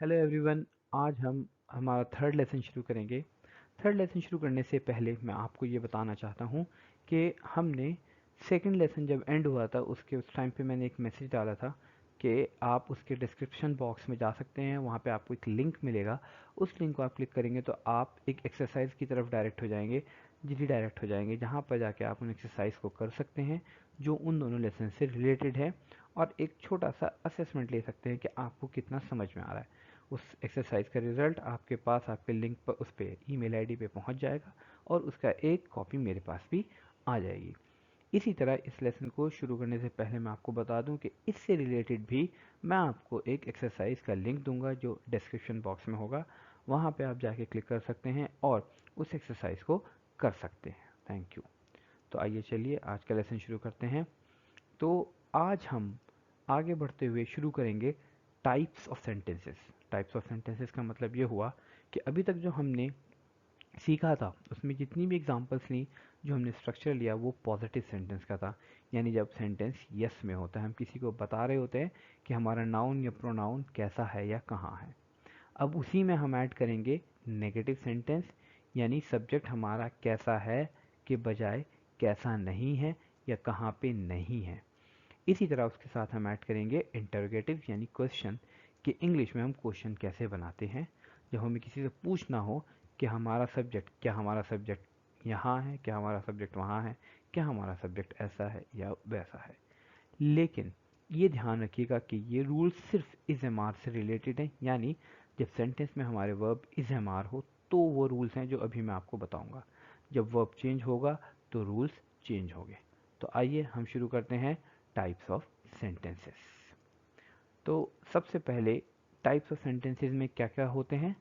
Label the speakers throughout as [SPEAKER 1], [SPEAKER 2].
[SPEAKER 1] Hello everyone. आज हम हमारा थर्ड लेसन शुरू करेंगे। थर्ड लेसन शुरू करने से पहले मैं आपको ये बताना चाहता हूँ कि हमने सेकंड लेसन जब एंड हुआ था उस टाइम पे मैंने एक मैसेज डाला था कि आप उसके डिस्क्रिप्शन बॉक्स में जा सकते हैं। वहाँ पे आपको एक लिंक मिलेगा। उस लिंक को आप क्लिक करेंगे तो आप एक एक्सरसाइज की तरफ डायरेक्ट हो जाएंगे, रीडायरेक्ट हो जाएंगे, जहाँ पर जाके आप उन एक्सरसाइज को कर सकते हैं जो उन दोनों लेसन से रिलेटेड है, और एक छोटा सा असेसमेंट ले सकते हैं कि आपको कितना समझ में आ रहा है। उस एक्सरसाइज का रिजल्ट आपके पास आपके लिंक पर उस पर ईमेल आईडी पे पहुंच जाएगा और उसका एक कॉपी मेरे पास भी आ जाएगी। इसी तरह इस लेसन को शुरू करने से पहले मैं आपको बता दूं कि इससे रिलेटेड भी मैं आपको एक एक्सरसाइज का लिंक दूंगा जो डिस्क्रिप्शन बॉक्स में होगा। वहां पे आप जाके क्लिक कर सकते हैं और उस एक्सरसाइज को कर सकते हैं। Thank you. तो आइए चलिए आज का लेसन शुरू करते हैं। तो आज हम आगे बढ़ते हुए शुरू करेंगे types of sentences. Types of sentences का मतलब ये हुआ कि अभी तक जो हमने सीखा था उसमें जितनी भी एग्जांपल्स ली, जो हमने स्ट्रक्चर लिया वो पॉजिटिव सेंटेंस का था। यानी जब सेंटेंस यस में होता है, हम किसी को बता रहे होते हैं कि हमारा नाउन या प्रोनाउन कैसा है या कहाँ है। अब उसी में हम ऐड करेंगे नेगेटिव सेंटेंस, यानी सब्जेक्ट हमारा कैसा है के बजाय कैसा नहीं है या कहाँ पे नहीं है। इसी तरह उसके साथ हम ऐड करेंगे इंटरोगेटिव यानी क्वेश्चन, कि इंग्लिश में हम क्वेश्चन कैसे बनाते हैं जब हमें किसी से पूछना हो कि हमारा सब्जेक्ट, क्या हमारा सब्जेक्ट यहाँ है, क्या हमारा सब्जेक्ट वहाँ है, क्या हमारा सब्जेक्ट ऐसा है या वैसा है। लेकिन ये ध्यान रखिएगा कि ये रूल सिर्फ इज एम आर से रिलेटेड है, यानी जब सेंटेंस में हमारे वर्ब इज एम आर हो तो वो रूल्स हैं जो अभी मैं आपको बताऊंगा। जब वर्ब चेंज होगा तो रूल्स चेंज होंगे। तो आइए हम शुरू करते हैं टाइप्स ऑफ सेंटेंसेस। तो सबसे पहले टाइप्स ऑफ सेंटेंसेस में क्या क्या होते हैं?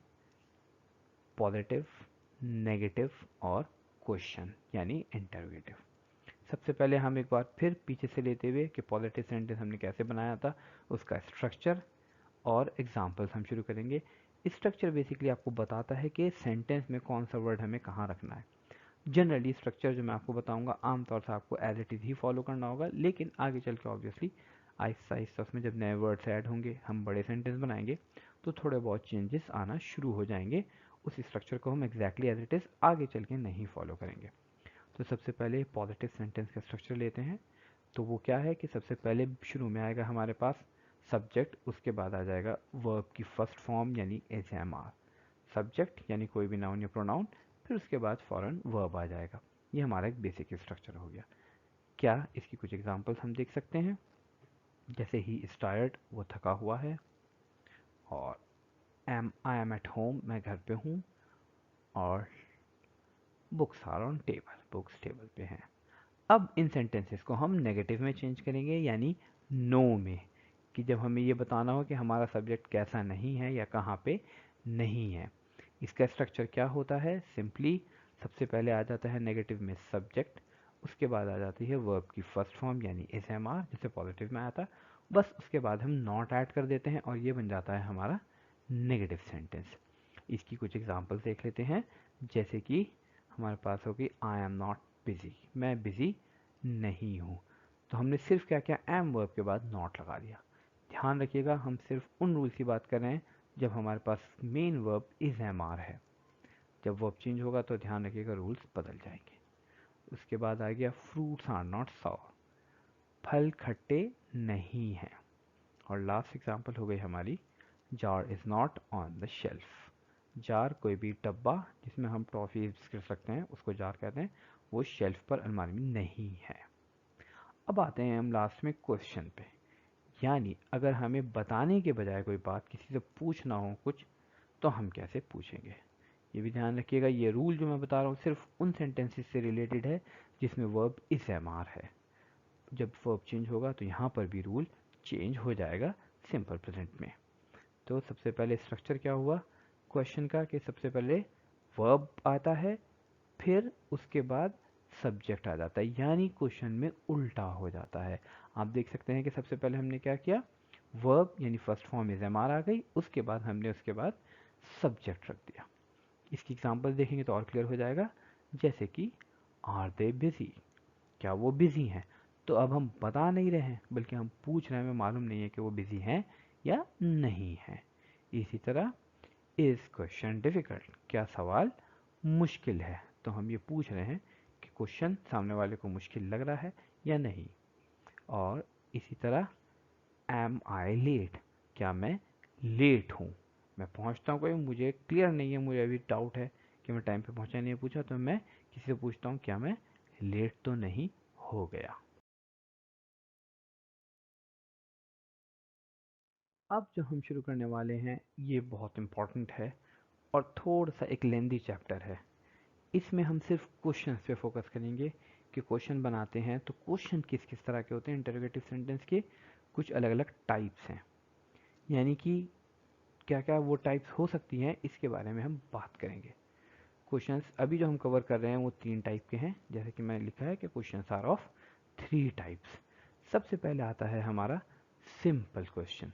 [SPEAKER 1] पॉजिटिव, नेगेटिव और क्वेश्चन यानी इंटरोगेटिव। सबसे पहले हम एक बार फिर पीछे से लेते हुए कि पॉजिटिव सेंटेंस हमने कैसे बनाया था, उसका स्ट्रक्चर और एग्जांपल्स हम शुरू करेंगे। स्ट्रक्चर बेसिकली आपको बताता है कि सेंटेंस में कौन सा वर्ड हमें कहाँ रखना है। जनरली स्ट्रक्चर जो मैं आपको बताऊंगा आमतौर से आपको एज इट इज़ ही फॉलो करना होगा, लेकिन आगे चल के ऑब्वियसली आहिस्ता आहिस्ता उसमें जब नए वर्ड्स ऐड होंगे, हम बड़े सेंटेंस बनाएंगे तो थोड़े बहुत चेंजेस आना शुरू हो जाएंगे। उस स्ट्रक्चर को हम एग्जैक्टली एज इट इज़ आगे चल के नहीं फॉलो करेंगे। तो सबसे पहले पॉजिटिव सेंटेंस का स्ट्रक्चर लेते हैं। तो वो क्या है कि सबसे पहले शुरू में आएगा हमारे पास सब्जेक्ट, उसके बाद आ जाएगा वर्ब की फर्स्ट फॉर्म यानी एज एम आर। सब्जेक्ट यानी कोई भी नाउन या प्रोनाउन, फिर उसके बाद फॉरन वर्ब आ जाएगा। ये हमारा एक बेसिक स्ट्रक्चर हो गया। क्या इसकी कुछ एग्जांपल्स हम देख सकते हैं? जैसे ही इज टायर्ड, वो थका हुआ है, और आई एम एट होम, मैं घर पे हूँ, और books are on table, books table पे हैं। अब इन सेंटेंसेस को हम नेगेटिव में चेंज करेंगे यानी नो में, कि जब हमें ये बताना हो कि हमारा सब्जेक्ट कैसा नहीं है या कहाँ पे नहीं है। इसका स्ट्रक्चर क्या होता है? सिंपली सबसे पहले आ जाता है नेगेटिव में सब्जेक्ट, उसके बाद आ जाती है वर्ब की फर्स्ट फॉर्म यानी एस एम आर, जैसे पॉजिटिव में आया था। बस उसके बाद हम नॉट ऐड कर देते हैं और ये बन जाता है हमारा नेगेटिव सेंटेंस। इसकी कुछ एग्जांपल देख लेते हैं। जैसे कि हमारे पास होगी आई एम नॉट बिजी, मैं बिजी नहीं हूँ। तो हमने सिर्फ क्या किया, एम वर्ब के बाद नॉट लगा दिया। ध्यान रखिएगा हम सिर्फ उन रूल्स की बात कर रहे हैं जब हमारे पास main verb is M R है। जब वर्ब चेंज होगा तो ध्यान रखिएगा रूल्स बदल जाएंगे। उसके बाद आ गया फ्रूट्स आर नॉट सॉर, फल खट्टे नहीं हैं। और लास्ट एग्जांपल हो गई हमारी jar is not on the shelf. Jar कोई भी डब्बा जिसमें हम टॉफ़ी कर सकते हैं उसको जार कहते हैं, वो शेल्फ पर अलमारी में नहीं है। अब आते हैं हम लास्ट में क्वेश्चन पे, यानी अगर हमें बताने के बजाय कोई बात किसी से पूछना हो कुछ, तो हम कैसे पूछेंगे। ये भी ध्यान रखिएगा, ये रूल जो मैं बता रहा हूँ सिर्फ उन सेंटेंसेस से रिलेटेड है जिसमें वर्ब इज एम आर है। जब वर्ब चेंज होगा तो यहाँ पर भी रूल चेंज हो जाएगा सिंपल प्रेजेंट में। तो सबसे पहले स्ट्रक्चर क्या हुआ क्वेश्चन का, कि सबसे पहले वर्ब आता है, फिर उसके बाद सब्जेक्ट आ जाता है, यानी क्वेश्चन में उल्टा हो जाता है। आप देख सकते हैं कि सबसे पहले हमने क्या किया, वर्ब यानी first form is M R आ गई, उसके बाद हमने उसके बाद सब्जेक्ट रख दिया। इसकी एग्जांपल देखेंगे तो और क्लियर हो जाएगा। जैसे कि आर दे बिजी, क्या वो बिजी हैं। तो अब हम बता नहीं रहे हैं बल्कि हम पूछ रहे हैं, हमें मालूम नहीं है कि वो बिजी हैं या नहीं है। इसी तरह इज क्वेश्चन डिफिकल्ट, क्या सवाल मुश्किल है, तो हम ये पूछ रहे हैं कि क्वेश्चन सामने वाले को मुश्किल लग रहा है या नहीं। और इसी तरह एम आई लेट, क्या मैं लेट हूँ, मैं पहुँचता हूँ कहीं, मुझे क्लियर नहीं है, मुझे अभी डाउट है कि मैं टाइम पे पहुँचा नहीं पूछा, तो मैं किसी से पूछता हूँ क्या मैं लेट तो नहीं हो गया। अब जो हम शुरू करने वाले हैं ये बहुत इम्पोर्टेंट है और थोड़ा सा एक लेंदी चैप्टर है। इसमें हम सिर्फ क्वेश्चंस पे फोकस करेंगे कि क्वेश्चन बनाते हैं तो क्वेश्चन किस किस तरह के होते हैं। इंटरोगेटिव सेंटेंस के कुछ अलग अलग टाइप्स हैं, यानी कि क्या क्या वो टाइप्स हो सकती हैं, इसके बारे में हम बात करेंगे। क्वेश्चंस अभी जो हम कवर कर रहे हैं वो 3 टाइप के हैं, जैसे कि मैंने लिखा है कि क्वेश्चंस आर ऑफ 3 टाइप्स। सबसे पहले आता है हमारा सिंपल क्वेश्चन।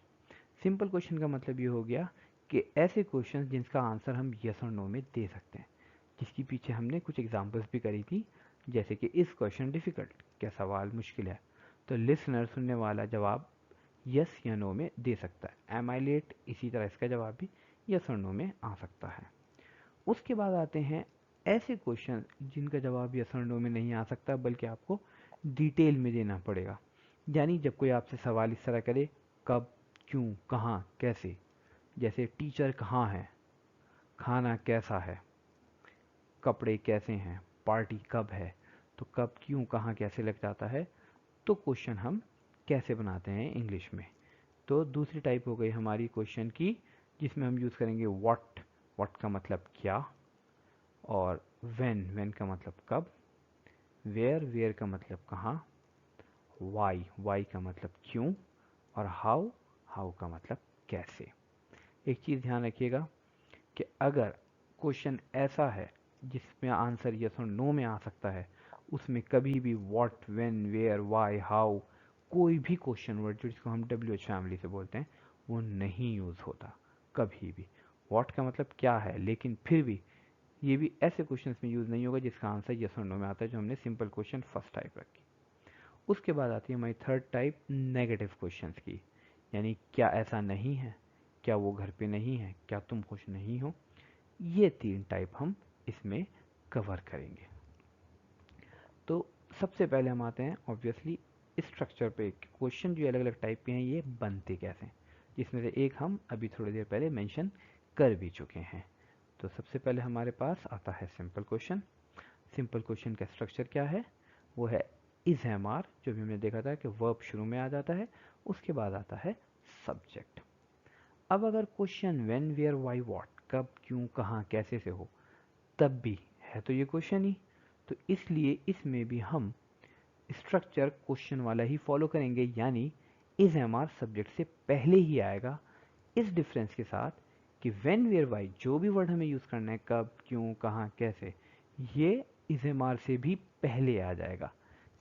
[SPEAKER 1] सिंपल क्वेश्चन का मतलब ये हो गया कि ऐसे क्वेश्चन जिनका आंसर हम यस और नो में दे सकते हैं, जिसकी पीछे हमने कुछ एग्जांपल्स भी करी थी, जैसे कि इस क्वेश्चन डिफिकल्ट, क्या सवाल मुश्किल है, तो लिसनर सुनने वाला जवाब यस या नो में दे सकता है। एम आई लेट, इसी तरह इसका जवाब भी यस और नो में आ सकता है। उसके बाद आते हैं ऐसे क्वेश्चन जिनका जवाब यस और नो में नहीं आ सकता, बल्कि आपको डिटेल में देना पड़ेगा। यानी जब कोई आपसे सवाल इस तरह करे, कब, क्यों, कहाँ, कैसे, जैसे टीचर कहाँ है, खाना कैसा है, कपड़े कैसे हैं, पार्टी कब है, तो कब, क्यों, कहाँ, कैसे लग जाता है, तो क्वेश्चन हम कैसे बनाते हैं इंग्लिश में। तो दूसरी टाइप हो गई हमारी क्वेश्चन की, जिसमें हम यूज़ करेंगे व्हाट, व्हाट का मतलब क्या, और व्हेन का मतलब कब, वेयर का मतलब कहाँ, वाई का मतलब क्यों, और हाउ का मतलब कैसे। एक चीज़ ध्यान रखिएगा कि अगर क्वेश्चन ऐसा है जिसमें आंसर यस और नो में आ सकता है, उसमें कभी भी what, when, where, why, how, कोई भी क्वेश्चन वर्ड जो जिसको हम WH फैमिली से बोलते हैं वो नहीं यूज़ होता कभी भी। व्हाट का मतलब क्या है, लेकिन फिर भी ये भी ऐसे क्वेश्चंस में यूज़ नहीं होगा जिसका आंसर यस और नो में आता है, जो हमने सिंपल क्वेश्चन फर्स्ट टाइप रखी। उसके बाद आती है हमारी थर्ड टाइप नेगेटिव क्वेश्चंस की, यानी क्या ऐसा नहीं है, क्या वो घर पे नहीं है, क्या तुम खुश नहीं हो। ये 3 टाइप हम इसमें कवर करेंगे। तो सबसे पहले हम आते हैं ऑब्वियसली स्ट्रक्चर पे, क्वेश्चन जो अलग अलग टाइप के हैं ये बनते कैसे हैं, जिसमें से एक हम अभी थोड़ी देर पहले मेंशन कर भी चुके हैं। तो सबसे पहले हमारे पास आता है सिंपल क्वेश्चन। सिंपल क्वेश्चन का स्ट्रक्चर क्या है, वो है इज एम आर, जो भी हमने देखा था कि वर्ब शुरू में आ जाता है, उसके बाद आता है सब्जेक्ट। अब अगर question when, where, why, what, कब, क्यों, कहाँ, कैसे से हो, तब भी है तो ये क्वेश्चन ही, तो इसलिए इसमें भी हम स्ट्रक्चर क्वेश्चन वाला ही फॉलो करेंगे, यानी इज एम आर सब्जेक्ट से पहले ही आएगा, इस डिफरेंस के साथ कि व्हेन, वेयर, व्हाई जो भी वर्ड हमें यूज़ करना है, कब, क्यों, कहाँ, कैसे, ये इज एम आर से भी पहले आ जाएगा।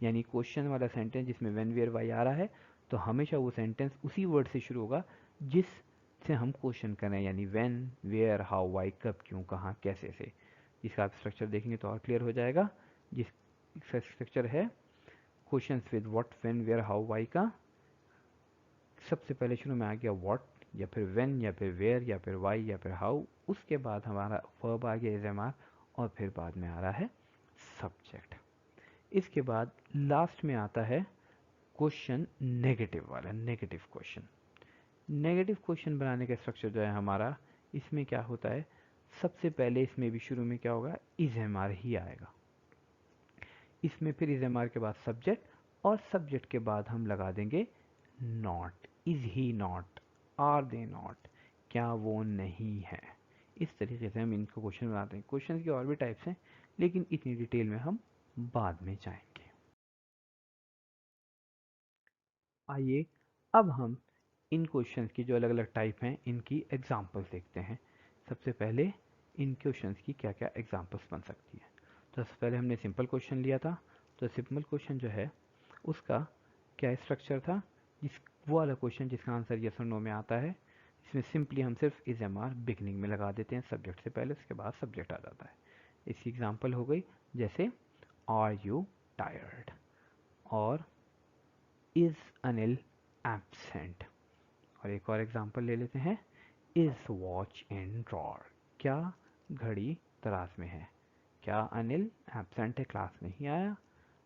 [SPEAKER 1] यानी क्वेश्चन वाला सेंटेंस जिसमें व्हेन, वेयर, व्हाई आ रहा है, तो हमेशा वो सेंटेंस उसी वर्ड से शुरू होगा जिस से हम क्वेश्चन कर रहे हैं, यानी व्हेन, वेयर, हाउ, व्हाई, कब, क्यों, कहाँ, कैसे से। इसका आप स्ट्रक्चर देखेंगे तो और क्लियर हो जाएगा। जिस स्ट्रक्चर है question with what, when, where, how, why का, सबसे पहले शुरू में आ गया व्हाट, या फिर व्हेन, या फिर वेयर, या फिर वाई, या फिर हाउ, उसके बाद हमारा वर्ब आ गया इज एम आर, और फिर बाद में आ रहा है सब्जेक्ट। इसके बाद लास्ट में आता है क्वेश्चन नेगेटिव वाला, नेगेटिव क्वेश्चन। नेगेटिव क्वेश्चन बनाने का स्ट्रक्चर जो है हमारा, इसमें क्या होता है, सबसे पहले इसमें भी शुरू में क्या होगा, इज एम आर ही आएगा। इसमें फिर इज एम आर के बाद सब्जेक्ट, और सब्जेक्ट के बाद हम लगा देंगे not, is he not, are they not, क्या वो नहीं है। इस तरीके से हम इनको क्वेश्चन बनाते हैं। क्वेश्चन की और भी टाइप्स हैं, लेकिन इतनी डिटेल में हम बाद में जाएंगे। आइए अब हम इन क्वेश्चंस की जो अलग अलग टाइप हैं इनकी एग्जांपल्स देखते हैं। सबसे पहले इन क्वेश्चंस की क्या क्या एग्जांपल्स बन सकती है। तो सबसे पहले हमने सिंपल क्वेश्चन लिया था, तो सिंपल क्वेश्चन जो है उसका क्या स्ट्रक्चर था, जिस वो वाला क्वेश्चन जिसका आंसर यस और नो में आता है, इसमें सिंपली हम सिर्फ इज एम आर बिगनिंग में लगा देते हैं सब्जेक्ट से पहले, उसके बाद सब्जेक्ट आ जाता है। इसकी एग्जांपल हो गई जैसे आर यू टायर्ड, और इज अनिल एब्सेंट। और एक और एग्जांपल ले लेते हैं, इज वॉच इन ड्रॉर, क्या घड़ी दराज में है? क्या अनिल एब्सेंट है, क्लास नहीं आया?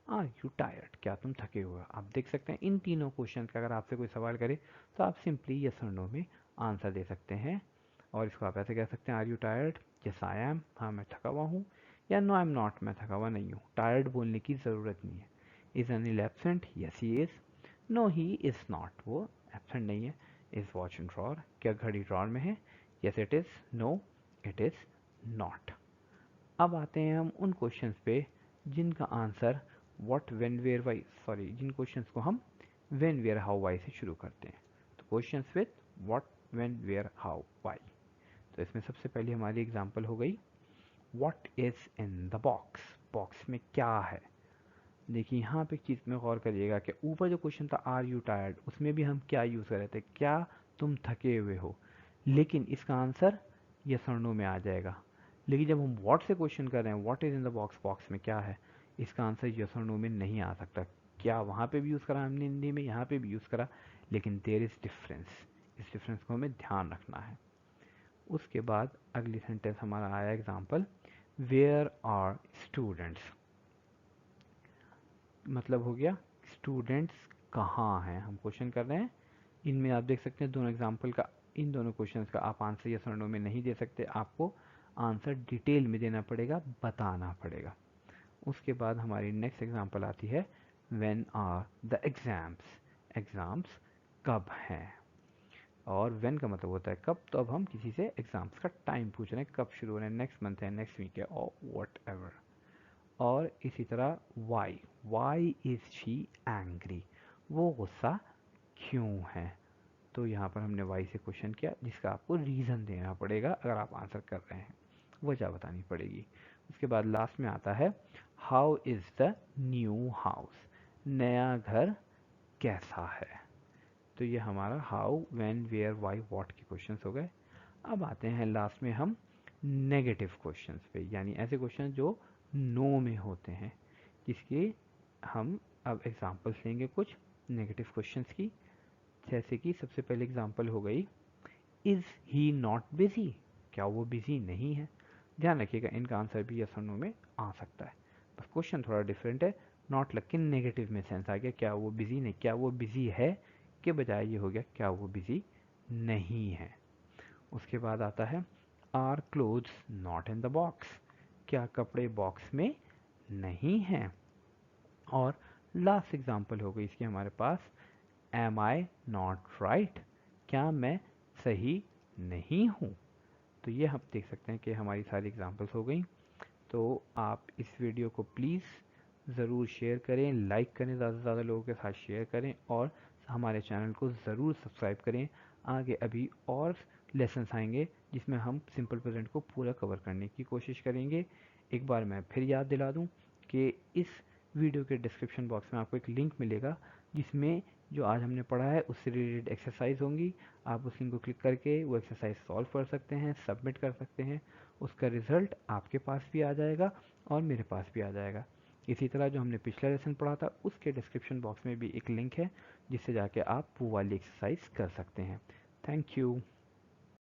[SPEAKER 1] आर यू टायर्ड, क्या तुम थके हुए हो? आप देख सकते हैं इन तीनों क्वेश्चन का अगर आपसे कोई सवाल करे तो आप सिंपली यस और नो में आंसर दे सकते हैं। और इसको आप ऐसे कह सकते हैं, are you tired, yes I am, हाँ मैं थका हुआ हूँ, या नो आई एम नॉट, मैं थका हुआ नहीं हूँ। टायर्ड बोलने की ज़रूरत नहीं है। Is Anil absent, yes he is, no he is not, वो एब्सेंट नहीं है। इज़ वॉच इन ड्रॉर, क्या घड़ी ड्रॉर में है? Yes it is, no it is not. अब आते हैं हम उन क्वेश्चंस पे जिनका answer what when where why, sorry, जिन क्वेश्चंस को हम व्हेन वेयर हाउ वाई से शुरू करते हैं। तो questions with what when where how why. तो इसमें सबसे पहले हमारी एग्जांपल हो गई what is in the box, box में क्या है। देखिए यहाँ पे एक चीज़ में गौर करिएगा कि ऊपर जो क्वेश्चन था आर यू टायर्ड, उसमें भी हम क्या यूज़ कर रहे थे, क्या तुम थके हुए हो, लेकिन इसका आंसर यस और नो में आ जाएगा। लेकिन जब हम व्हाट से क्वेश्चन कर रहे हैं, what is in the box, box में क्या है, इसका आंसर यस और नो में नहीं आ सकता। क्या वहाँ पे भी यूज़ करा हमने हिंदी में, यहाँ पे भी यूज़ करा, लेकिन देयर इज़ डिफरेंस। इस डिफरेंस को हमें ध्यान रखना है। उसके बाद अगली सेंटेंस हमारा आया एग्जाम्पल, वेयर आर स्टूडेंट्स, मतलब हो गया स्टूडेंट्स कहाँ हैं, हम क्वेश्चन कर रहे हैं। इनमें आप देख सकते हैं दोनों एग्जाम्पल का, इन दोनों क्वेश्चंस का आप आंसर यस और नो में नहीं दे सकते, आपको आंसर डिटेल में देना पड़ेगा, बताना पड़ेगा। उसके बाद हमारी नेक्स्ट एग्जाम्पल आती है when are the exams, exams कब हैं। और व्हेन का मतलब होता है कब, तो अब हम किसी से एग्जाम्स का टाइम पूछ रहे हैं, कब शुरू हो रहे हैं, नेक्स्ट मंथ है, नेक्स्ट वीक है, और वट एवर। और इसी तरह why, why is she angry, वो गुस्सा क्यों है। तो यहाँ पर हमने वाई से क्वेश्चन किया, जिसका आपको रीज़न देना पड़ेगा अगर आप आंसर कर रहे हैं, वजह बतानी पड़ेगी। उसके बाद लास्ट में आता है how is the new house, नया घर कैसा है। तो ये हमारा how, when, where, why, what के क्वेश्चंस हो गए। अब आते हैं लास्ट में हम नेगेटिव क्वेश्चंस पे, यानी ऐसे क्वेश्चन जो नो में होते हैं, जिसके हम अब एग्जांपल्स लेंगे कुछ नेगेटिव क्वेश्चंस की। जैसे कि सबसे पहले एग्जांपल हो गई इज़ ही नॉट बिजी, क्या वो बिजी नहीं है। ध्यान रखिएगा इनका आंसर भी यस और नो में आ सकता है, बस क्वेश्चन थोड़ा डिफरेंट है। नॉट लग के नेगेटिव में सेंस आ गया, क्या वो बिजी नहीं, क्या वो बिजी है के बजाय ये हो गया क्या वो बिजी नहीं है। उसके बाद आता है are clothes not in the box, क्या कपड़े बॉक्स में नहीं हैं। और लास्ट एग्जांपल हो गई इसकी हमारे पास एम आई नॉट राइट, क्या मैं सही नहीं हूँ। तो ये हम देख सकते हैं कि हमारी सारी एग्जांपल्स हो गई। तो आप इस वीडियो को प्लीज़ ज़रूर शेयर करें, लाइक करें, ज़्यादा से ज़्यादा लोगों के साथ शेयर करें, और हमारे चैनल को ज़रूर सब्सक्राइब करें। आगे अभी और लेसन्स आएंगे जिसमें हम सिंपल प्रेजेंट को पूरा कवर करने की कोशिश करेंगे। एक बार मैं फिर याद दिला दूं कि इस वीडियो के डिस्क्रिप्शन बॉक्स में आपको एक लिंक मिलेगा जिसमें जो आज हमने पढ़ा है उससे रिलेटेड एक्सरसाइज होंगी। आप उस लिंक को क्लिक करके वो एक्सरसाइज सॉल्व कर सकते हैं, सबमिट कर सकते हैं, उसका रिज़ल्ट आपके पास भी आ जाएगा और मेरे पास भी आ जाएगा। इसी तरह जो हमने पिछला लेसन पढ़ा था उसके डिस्क्रिप्शन बॉक्स में भी एक लिंक है जिससे जाके आप वो वाली एक्सरसाइज कर सकते हैं। Thank you.